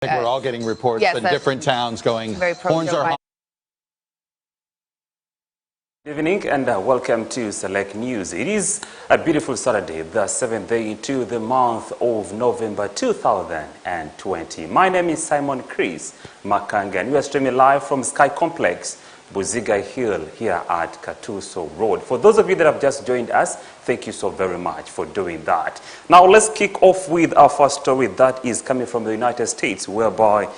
I think we're all getting reports in different towns going, horns are high. Good evening and welcome to Select News. It is a beautiful Saturday, the 7th day into the month of November 2020. My name is Simon Chris Makanga and we are streaming live from Sky Complex, Buziga Hill here at Katuso Road. For those of you that have just joined us, thank you so very much for doing that. Now let's kick off with our first story that is coming from the United States, whereby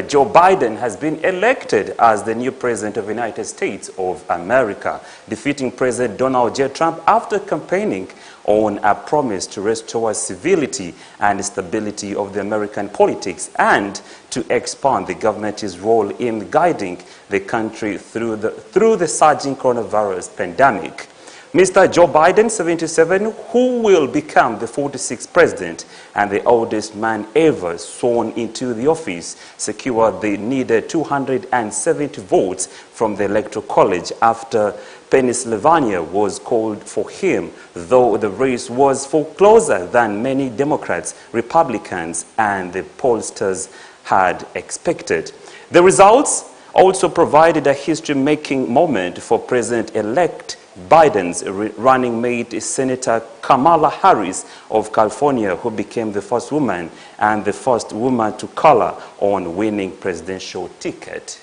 Joe Biden has been elected as the new president of the United States of America, defeating President Donald J. Trump after campaigning on a promise to restore civility and stability of the American politics and to expand the government's role in guiding the country through the surging coronavirus pandemic. Mr. Joe Biden, 77, who will become the 46th president and the oldest man ever sworn into the office, secured the needed 270 votes from the Electoral College after Pennsylvania was called for him, though the race was for closer than many Democrats, Republicans, and the pollsters had expected. The results also provided a history-making moment for President-elect Biden's running mate, Senator Kamala Harris of California, who became the first woman and the first woman to color on winning presidential ticket.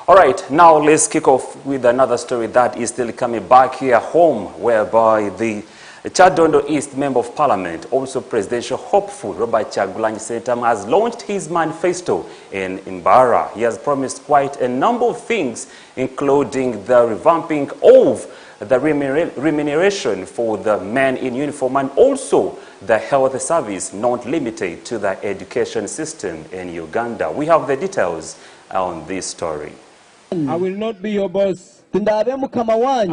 All right, now let's kick off with another story that is still coming back here home, whereby the Chadondo East Member of Parliament, also presidential hopeful Robert Kyagulanyi Ssentamu, has launched his manifesto in Mbara. He has promised quite a number of things, including the revamping of the remuneration for the men in uniform and also the health service not limited to the education system in Uganda. We have the details on this story. I will not be your boss. I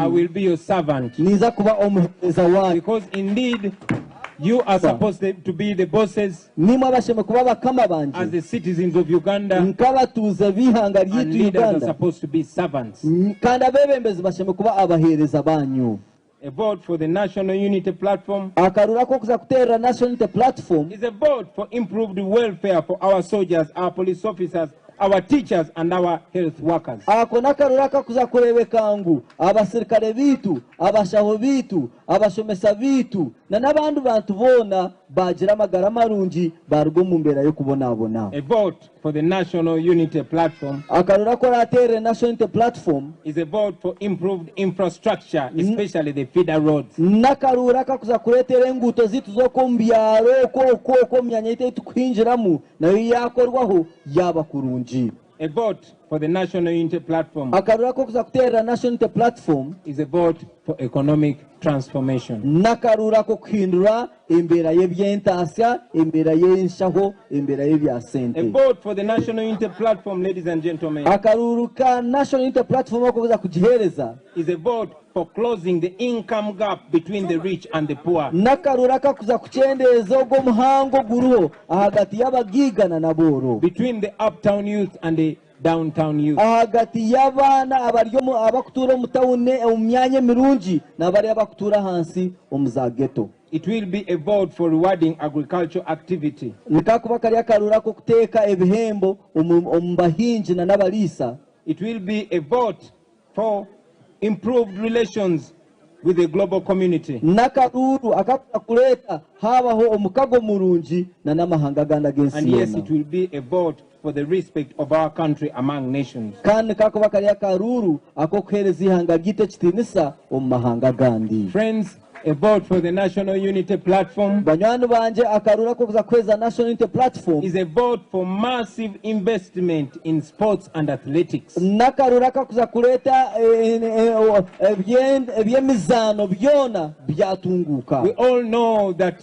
will be your servant. Because indeed, you are supposed to be the bosses as the citizens of Uganda, and leaders are supposed to be servants. A vote for the National Unity Platform is a vote for improved welfare for our soldiers, our police officers, our teachers and our health workers. Nakaruraka kuza kurebekangu abasirikare bitu abashaho bitu abashomesa bitu na nabandu bantu bona bagira amagara marungi barugo mu mbera yo kubonabona. A vote for the National Unity Platform National Unity Platform is a vote for improved infrastructure, especially the feeder roads. Nakaruraka kuza kuretera enguto zitu zo kombyaro ko myanya itetu kwinjiramu nayo yakorwaho yaba kurungi. A vote for the National Unity Platform National Unity Platform is a vote for economic transformation. Nakarurako kuhindura embera y'ebyentasya embera y'enshaho embera y'ebyasente. A vote for the National Unity Platform, ladies and gentlemen, akaruruka National Unity Platform okuza kugihereza is a vote for closing the income gap between the rich and the poor. Nakaruraka kuza kuchendeza ogwo muhango guruho ahagati y'abagigana naboro, between the uptown youth and the downtown youth, ahagati y'abana abaryo abakutura mu tawune omyanya mirungi n'abari abakutura hansi omuzageto. It will be a vote for rewarding agricultural activity. Nikakuba kali akarurako kuteka ebihembo omubahinji na nabalisa. It will be a vote for improved relations with the global community. Nakaruru akakuleta habaho omukago murungi na namahanga ganda gensi. And yes, it will be a vote for the respect of our country among nations. Kandi kakuba kali akaruru akokuhereza ihanga gite kitinisa omumahanga gandi. Friends, a vote for the National Unity Platform banywani banje akarura ko kuza kweza National Unity Platform is a vote for massive investment in sports and athletics. Nakarura ka kuza kuleta ebyemizano byona byatunguka. We all know that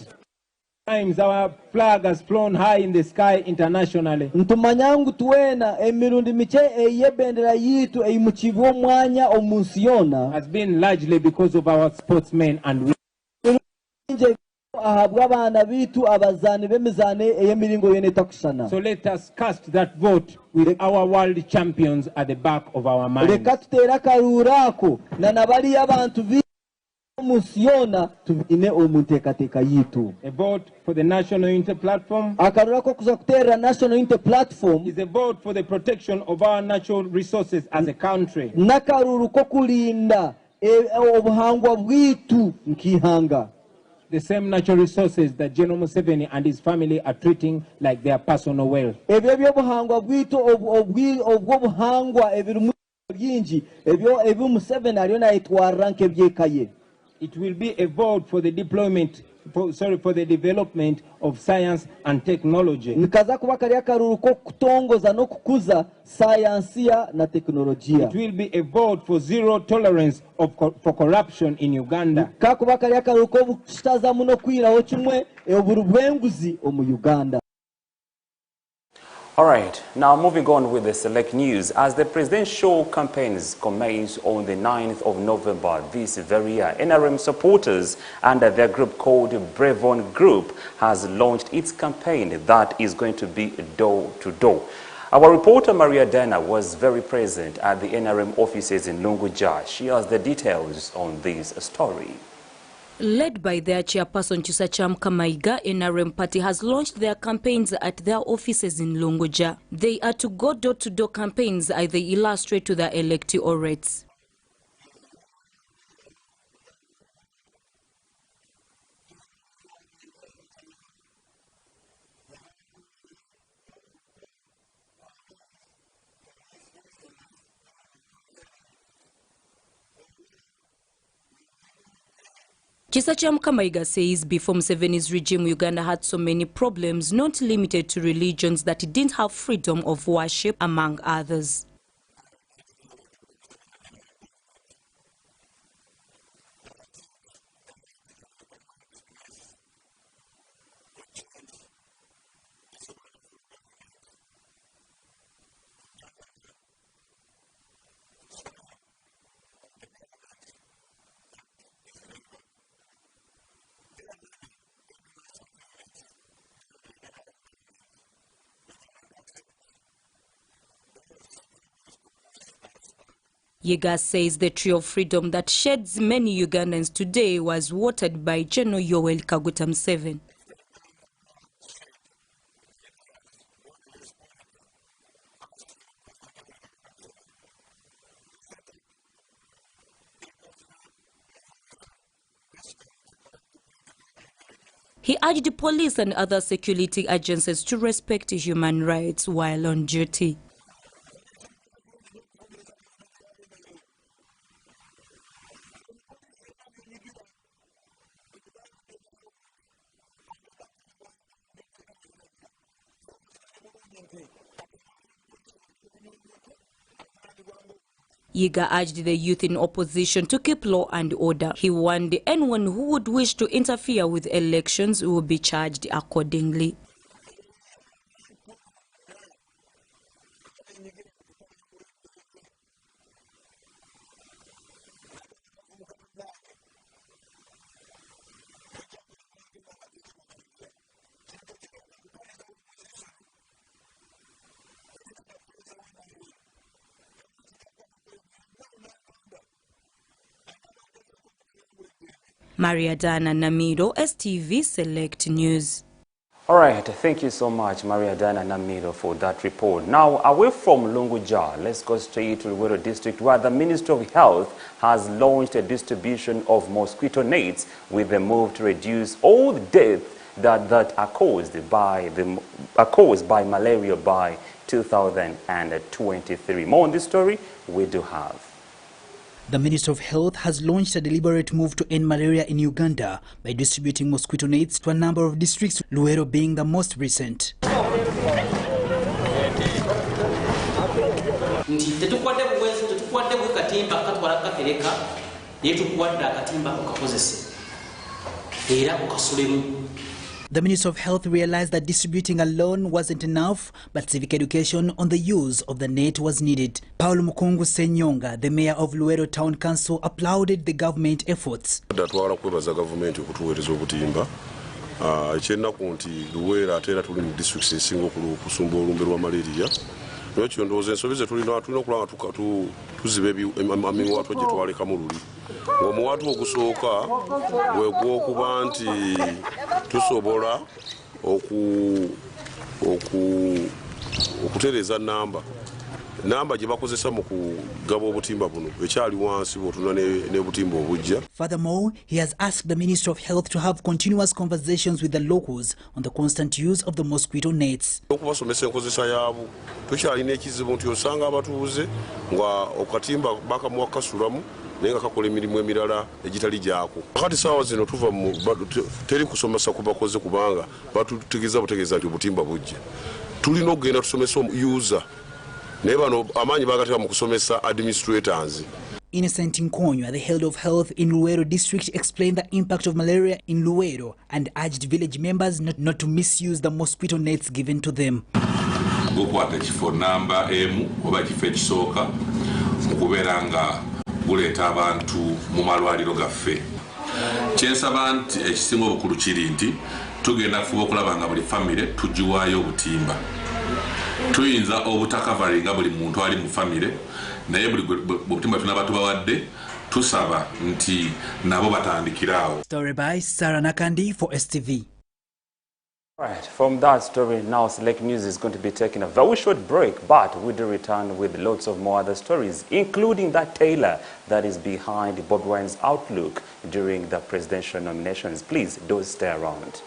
times our flag has flown high in the sky internationally. Ntumanyangu tuwena emirundi miche eyebendera yitu eyimukibo mwanya omunsi yona has been largely because of our sportsmen and So let us cast that vote with our world champions at the back of our minds. A vote for the National Unity Platform is a vote for the protection of our natural resources as a country. The same natural resources that General Museveni and his family are treating like their personal wealth. It will be a vote for the deployment, for the development of science and technology. It will be a vote for zero tolerance for corruption in Uganda. All right, now moving on with the select news. As the presidential campaigns commence on the 9th of November this very year, NRM supporters under their group called Brevon Group has launched its campaign that is going to be door-to-door. Our reporter Maria Dana was very present at the NRM offices in Lunguja. She has the details on this story. Led by their chairperson Chisacham Kamaiga, NRM party has launched their campaigns at their offices in Lunguja. They are to go door-to-door campaigns as they illustrate to their electorates. Chisacham Kamaiga says before Museveni's regime, Uganda had so many problems, not limited to religions, that it didn't have freedom of worship, among others. Yega says the tree of freedom that sheds many Ugandans today was watered by General Yoweri Kaguta Museveni. He urged the police and other security agencies to respect human rights while on duty. Yiga urged the youth in opposition to keep law and order. He warned anyone who would wish to interfere with elections will be charged accordingly. Maria Dana Namido, STV Select News. All right, thank you so much, Maria Dana Namido, for that report. Now, away from Lunguja, let's go straight to Luwero District, where the Ministry of Health has launched a distribution of mosquito nets with the move to reduce all the deaths that are caused by malaria by 2023. More on this story we do have. The Ministry of Health has launched a deliberate move to end malaria in Uganda by distributing mosquito nets to a number of districts, Luwero being the most recent. The Minister of Health realized that distributing alone wasn't enough, but civic education on the use of the net was needed. Paulo Mukungu Senyonga, the mayor of Luwero Town Council, applauded the government efforts. ekyennaku nti Luweero ate era tuli mu disitulikiti esinga okusumba olumbe lwa malaria. Lwekyo ndowooza ensobi ze tulina okulaba tuziba amiwaatwa gye twalekamu luli. Ng'omuwaatwa ogusooka gwe gw'okuba nti tusobola okutereeza namba gye bakozesa mu kugaba obutimba buno ekyali wansi bw'otuna n'obutimba obujja. Furthermore, he has asked the Minister of Health to have continuous conversations with the locals on the constant use of the mosquito nets. Okubasomesa enkozesa yaabo tukyalina ekizibu nti osanga abatuuze nga okatimba bakamuwa kasulamu naye nga kakola emirimu emirala egitali gyako. Kati saawa zino tuva teri kusomesa ku bakoze kubanga batutegeeza butegeeza nti obutimba bujja. Tulina okugenda tusomesa user naye bano amaanyi bagateka mu kusomesa administrators. Innocent Nkonyo, the head of health in Luweero district, explained the impact of malaria in Luweero and urged village members not to misuse the mosquito nets given to them. Gukwata ekifo namba emu oba ekifo ekisooka okubeera nga guleeta abantu mu malwaliro gaffe. Kyensaba nti ekisinga obukulu kiri nti tugenda kufuba okulaba nga buli famire tugiwaayo obutimba. Tuyinza obutakavaringa buli muntu ali mu famire naye buli butimba tunaba tubawadde tusaba nti nabo batandikiraawo. Story by Sarah Nakandi for STV. Right, from that story now Select News is going to be taking a very short break, but we do return with lots of more other stories, including that tailor that is behind Bobi Wine's outlook during the presidential nominations. Please don't stay around.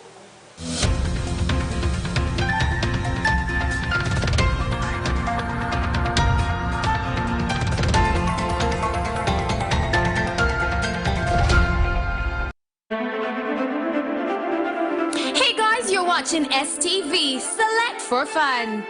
Watching STV, select for fun.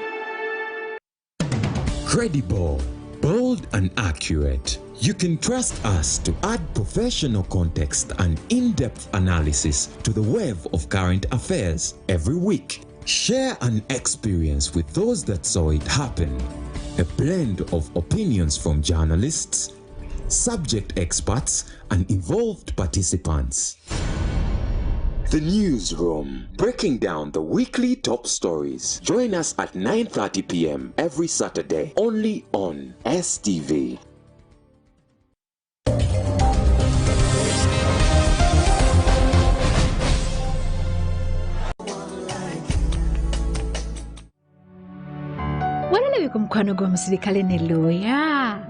Credible, bold and accurate. You can trust us to add professional context and in-depth analysis to the web of current affairs every week. Share an experience with those that saw it happen. A blend of opinions from journalists, subject experts, and involved participants. The Newsroom, breaking down the weekly top stories. Join us at 9:30 p.m. every Saturday, only on STV.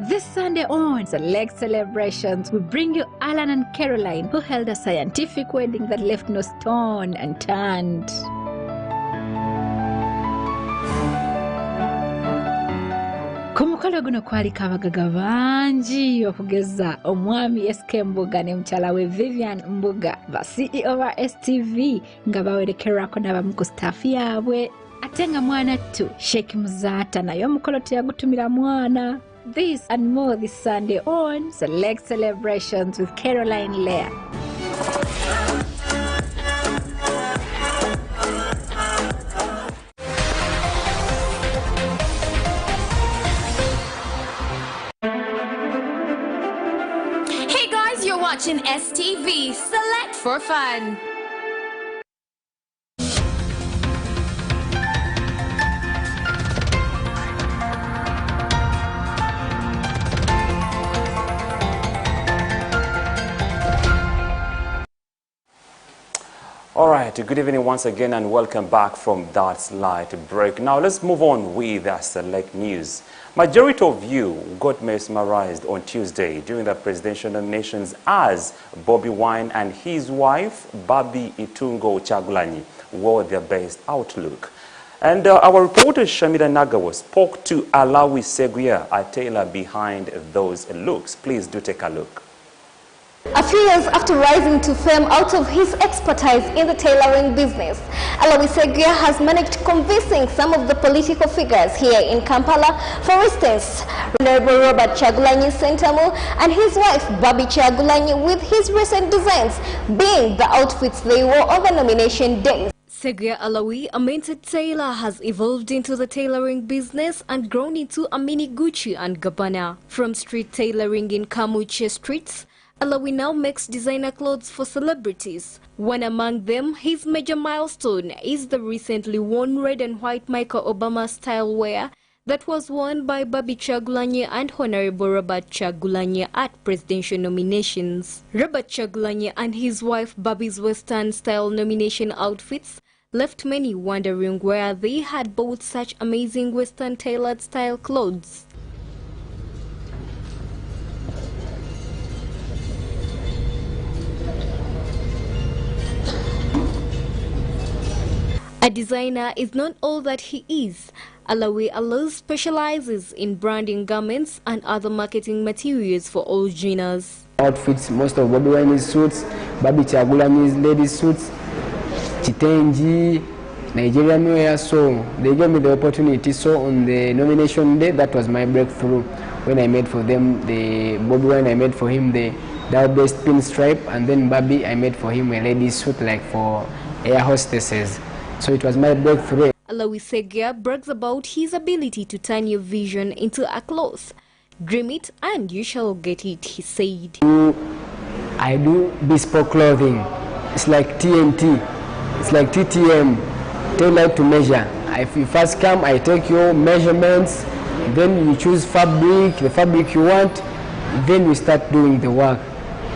This Sunday on Select Celebrations, we bring you Alan and Caroline, who held a scientific wedding that left no stone unturned. Kumukolo guno kwaliko abagaga bangi okugeza omwami SK Mbuga ne mukyala we Vivian Mbuga ba CEO wa STV nga bawerekerwako n'abamu ku staff yaabwe. Atenga mwana tu Sheikh Muzata nayo omukolo teyagutumira mwana. This and more this Sunday on Select Celebrations with Caroline Leah. Hey guys, you're watching STV, select for fun. All right, good evening once again and welcome back from that slight break. Now let's move on with the Select News. Majority of you got mesmerized on Tuesday during the presidential nominations as Bobi Wine and his wife, Babi Itungo Kyagulanyi, wore their best outlook. And our reporter Shamira Nagawa spoke to Alawi Seguia, a tailor behind those looks. Please do take a look. A few years after rising to fame out of his expertise in the tailoring business, Alawi Seguia has managed convincing some of the political figures here in Kampala. For instance, Honorable Robert Kyagulanyi Ssentamu and his wife Babi Kyagulanyi, with his recent designs being the outfits they wore on the nomination days. Seguia Alawi, a minted tailor, has evolved into the tailoring business and grown into a mini Gucci and Gabbana. From street tailoring in Kamuche streets, Alawi now makes designer clothes for celebrities. One among them, his major milestone, is the recently worn red and white Michael Obama style wear that was worn by Bobby Kyagulanyi and Honorable Robert Kyagulanyi at presidential nominations. Robert Kyagulanyi and his wife Bobby's Western style nomination outfits left many wondering where they had bought such amazing Western tailored style clothes. A designer is not all that he is. Alawi Allah specializes in branding garments and other marketing materials for all genres. Outfits, most of Bobby Wine's suits, Bobby Kyagulanyi's ladies suits, Chitenji, Nigerian wear, so they gave me the opportunity. So on the nomination day, that was my breakthrough when I made for them the Bobby Wine. I made for him the double-based pinstripe, and then Bobby, I made for him a ladies suit like for air hostesses. So it was my breakthrough. Alawi Segia brags about his ability to turn your vision into a cloth. Dream it and you shall get it, he said. I do bespoke clothing. It's like TNT. It's like TTM, tailored to measure. If you first come, I take your measurements, then you choose fabric, the fabric you want, then we start doing the work.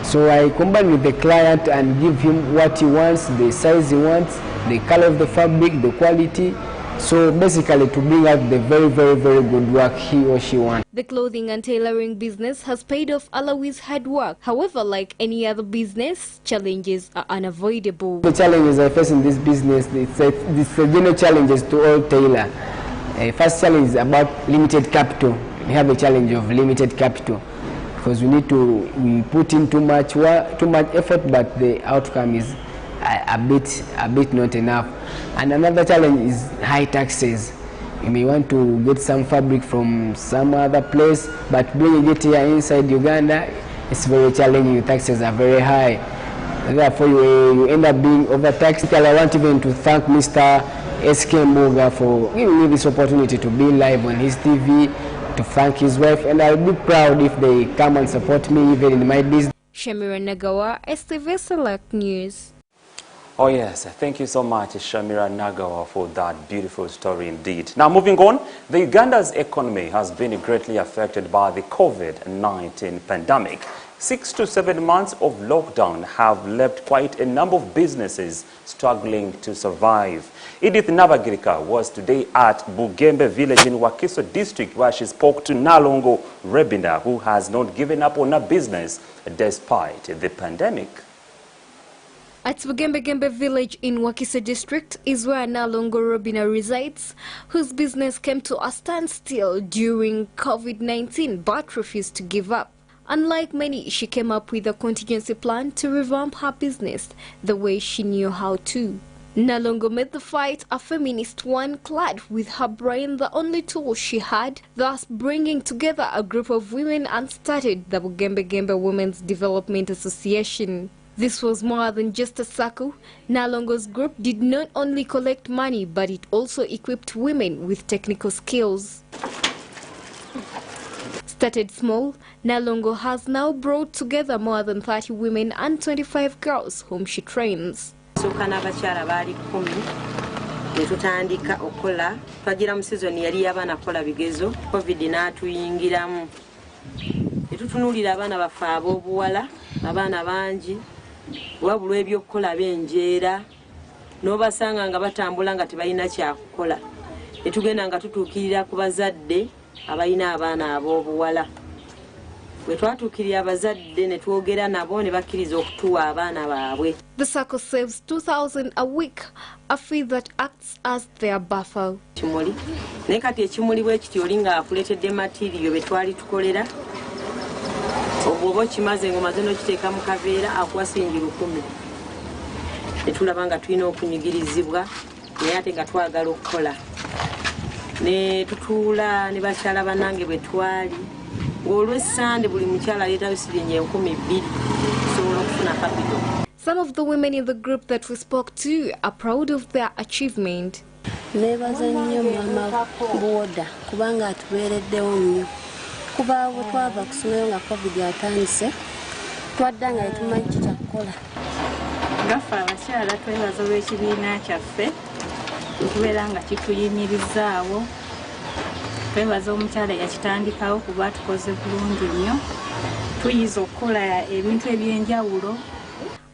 So I combine with the client and give him what he wants, the size he wants, the color of the fabric, the quality. So basically to bring out the very, very, very good work he or she wants. The clothing and tailoring business has paid off Alawi's hard work. However, like any other business, challenges are unavoidable. The challenges I face in this business, it's general challenges to all tailor. First challenge is about limited capital. We have a challenge of limited capital because we put in too much work, too much effort, but the outcome is a bit not enough. And another challenge is high taxes. You may want to get some fabric from some other place, but bringing it here inside Uganda, it's very challenging. The taxes are very high. Therefore, you end up being overtaxed. I want even to thank Mr. SK Mbuga for giving me this opportunity to be live on his TV, to thank his wife, and I'll be proud if they come and support me even in my business. Shamira Nagawa, STV Select News. Oh yes, thank you so much, Shamira Nagawa, for that beautiful story indeed. Now moving on, the Uganda's economy has been greatly affected by the COVID-19 pandemic. 6 to 7 months of lockdown have left quite a number of businesses struggling to survive. Edith Nabagirika was today at Bugembe village in Wakiso district where she spoke to Nalongo Rebina, who has not given up on her business despite the pandemic. At Bugembe village in Wakiso district is where Nalongo Rebina resides, whose business came to a standstill during COVID-19 but refused to give up. Unlike many, she came up with a contingency plan to revamp her business the way she knew how to. Nalongo made the fight a feminist one, clad with her brain the only tool she had, thus bringing together a group of women and started the Bugembe Women's Development Association. This was more than just a circle. Nalongo's group did not only collect money, but it also equipped women with technical skills. Started small, Nalongo has now brought together more than 30 women and 25 girls whom she trains. Netutandika okola twagira mu season yali abana kola bigezo covid natuyingiramu netutunulira abana bafe ab'obuwala abana bangi wabulwa ebyokukola benjeera n'obasanga nga batambula nga tebalina kyakukola netugenda nga tutuukirira ku bazadde abalina abaana ab'obuwala bwe twatuukirira abazadde ne twogera nabo ne bakkiriza okutuwa abaana baabwe. The circle saves 2,000 a week, a fee that acts as their buffer. Kimuli naye kati ekimuli bwe kiti oli nga akuleetedde material be twali tukolera obwo oba okimaze ng'omaze n'okiteeka mu kaveera akuwa siringi 1,000. Ne tulaba nga tulina okunyigirizibwa naye ate nga twagala okukola ne tutuula ne bakyala bannange bwe twali ng'olw'essande buli mukyala aleetayo siringi 2,000 tusobola okufuna kapito. Some of the women in the group that we spoke to are proud of their achievement. Nebaza nnyo mama boda kubanga atubeereddewo nnyo kuba bwe twava ku ssomero nga covid atandise twaddanga etumanyi kikyakukola gaffe abakyala twebaza olw'ekibiina kyaffe okubeera nga kituyimirizaawo twebaza omukyala yakitandikawo kuba tukoze bulungi nnyo tuyiza okukola ebintu ebyenjawulo.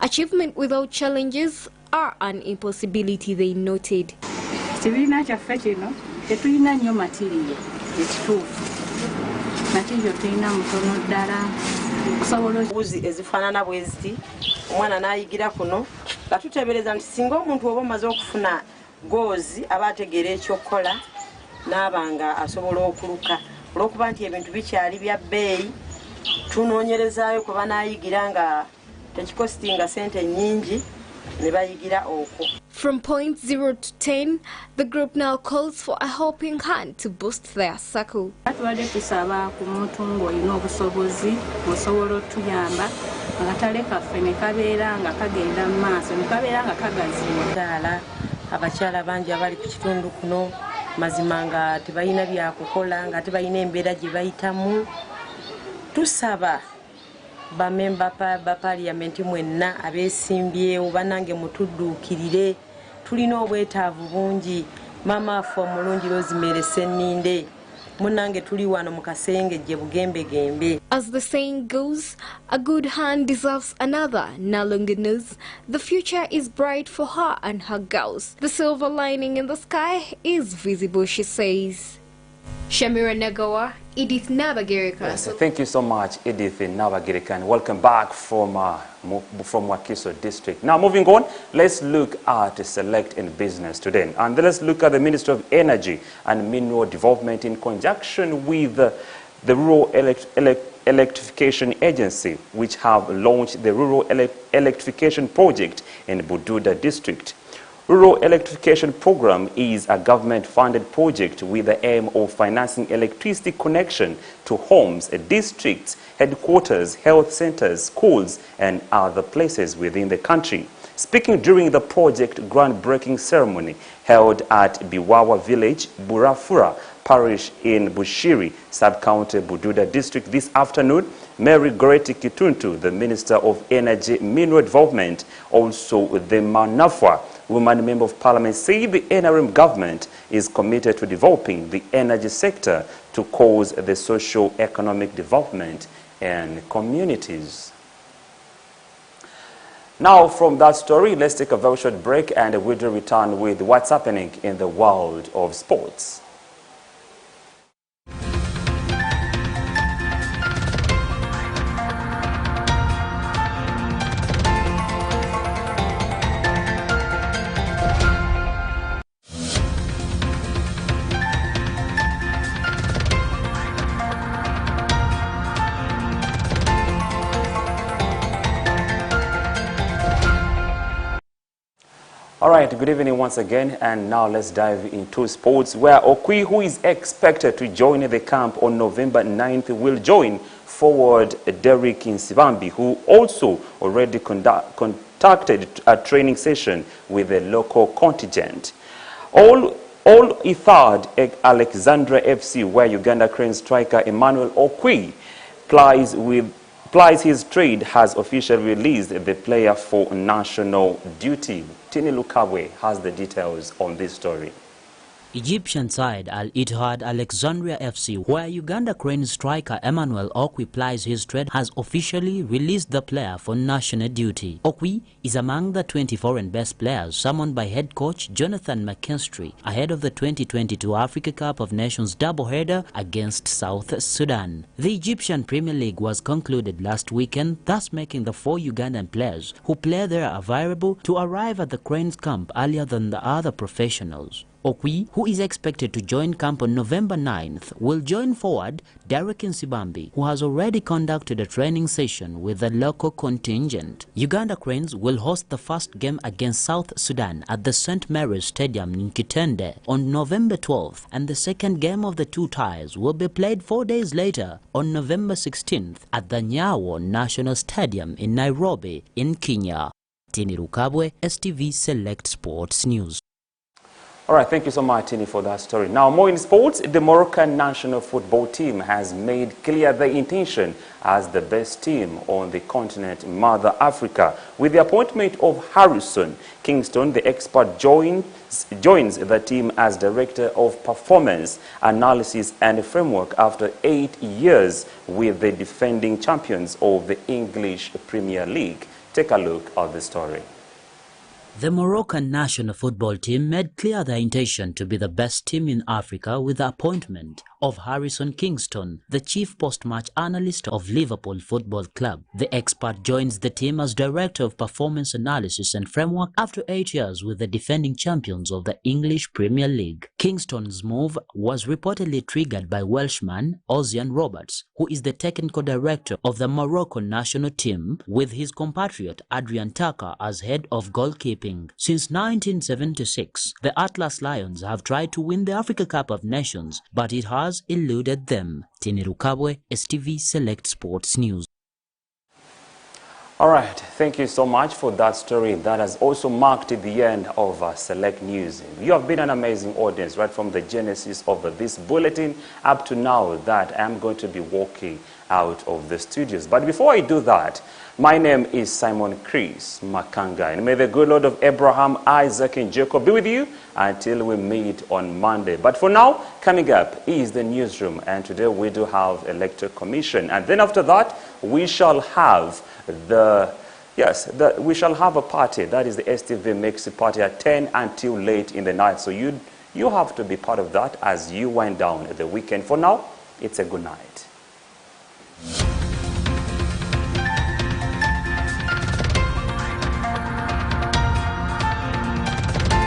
Achievement without challenges are an impossibility, they noted. Ekibiina kyaffe kino tetulina nnyo matiriyo ekituufu matiriyo tulina mutono ddala okusobola buzi ezifaanana bwe ziti omwana n'ayigira kuno nga tuteebereza nti singa omuntu oba omaze okufuna goozi aba ategeera ekyokukola n'aba nga asobola okuluka olw'okuba nti ebintu bikyali bya bbeeyi tunoonyerezaayo kwe banaayigira nga tekikositinga sente nnyingi ne bayigira okwo. From point 0 to 10, the group now calls for a helping hand to boost their circle. Tubadde tusaba ku muntu ng'olina obusobozi osobola otuyamba akatale kaffe ne kabeera nga kagenda mu maaso ne kabeera nga kagaziwa. Abakyala bangi abali ku kitundu kuno mazima nga tebalina byakukola nga tebalina embeera gye bayitamu. Tusaba bamemba ba parliament mwenna abeesimbyewo banange mutudduukirire tulina obwetaavu bungi mama affe omulungi Rosemary Senninde munange tuli wano mu kasengejje bugembegembe. As the saying goes, a good hand deserves another. Nalunga knows the future is bright for her and her girls. The silver lining in the sky is visible, she says. Shamira Nagawa, Edith Nabagirika. Yes, thank you so much, Edith Nabagirika, and welcome back from Wakiso district. Now, moving on, let's look at Select in Business today. And let's look at the Ministry of Energy and Mineral Development in conjunction with the Rural Electrification Agency, which have launched the Rural Electrification Project in Bududa district. Rural Electrification Program is a government-funded project with the aim of financing electricity connection to homes, districts, headquarters, health centers, schools, and other places within the country. Speaking during the project groundbreaking ceremony held at Biwawa Village, Burafura Parish in Bushiri, Sub-County Bududa District this afternoon, Mary Goreti Kituntu, the Minister of Energy Mineral Development, also the Manafwa woman member of parliament, said the NRM government is committed to developing the energy sector to cause the socio-economic development in communities. Now, from that story, let's take a very short break and we'll return with what's happening in the world of sports. All right, good evening once again, and now let's dive into sports, where OKWIS, who is expected to join the camp on November 9th, will join forward Derek Nsibambi, who also already conducted a training session with the local contingent. All ITTIHAD Alexandria FC, where Uganda Cranes striker Emmanuel OKWIS plies his trade, has officially released the player for national duty. Tini Lukawe has the details on this story. Egyptian side Al-Ittihad Alexandria FC, where Uganda Crane striker Emmanuel OKWIS plies his trade, has officially released the player for national duty. OKWIS is among the 20 foreign best players summoned by head coach Jonathan McKinstry ahead of the 2022 Africa Cup of Nations doubleheader against South Sudan. The Egyptian Premier League was concluded last weekend, thus making the 4 Ugandan players who play there available to arrive at the Cranes camp earlier than the other professionals. OKWIS, who is expected to join camp on November 9th, will join forward Derek Nsibambi, who has already conducted a training session with the local contingent. Uganda Cranes will host the first game against South Sudan at the St. Mary's Stadium in Kitende on November 12th, and the second game of the two ties will be played 4 days later on November 16th at the Nyawo National Stadium in Nairobi in Kenya. Tini Rukabwe, STV Select Sports News. All right, thank you so much, Tini, for that story. Now, more in sports, the Moroccan national football team has made clear their intention as the best team on the continent, Mother Africa. With the appointment of Harrison Kingston, the expert joins the team as Director of Performance, Analysis and Framework after 8 years with the defending champions of the English Premier League. Take a look at the story. The Moroccan national football team made clear their intention to be the best team in Africa with the appointment of Harrison Kingston, the chief post-match analyst of Liverpool Football Club. The expert joins the team as Director of Performance Analysis and Framework after 8 years with the defending champions of the English Premier League. Kingston's move was reportedly triggered by Welshman Ozian Roberts, who is the technical director of the Moroccan national team, with his compatriot Adrian Taka as head of goalkeeping. Since 1976, the Atlas Lions have tried to win the Africa Cup of Nations, but it has eluded them. Tini Rukabwe, STV Select Sports News. All right, thank you so much for that story. That has also marked the end of Select News. You have been an amazing audience right from the genesis of this bulletin up to now that I'm going to be walking out of the studios. But before I do that, my name is Simon Chris Makanga, and may the good Lord of Abraham, Isaac, and Jacob be with you until we meet on Monday. But for now, coming up is the newsroom, and today we do have Electoral Commission, and then after that, we shall have we shall have a party. That is the STV Makes It party at 10 until late in the night. So you have to be part of that as you wind down the weekend. For now, it's a good night.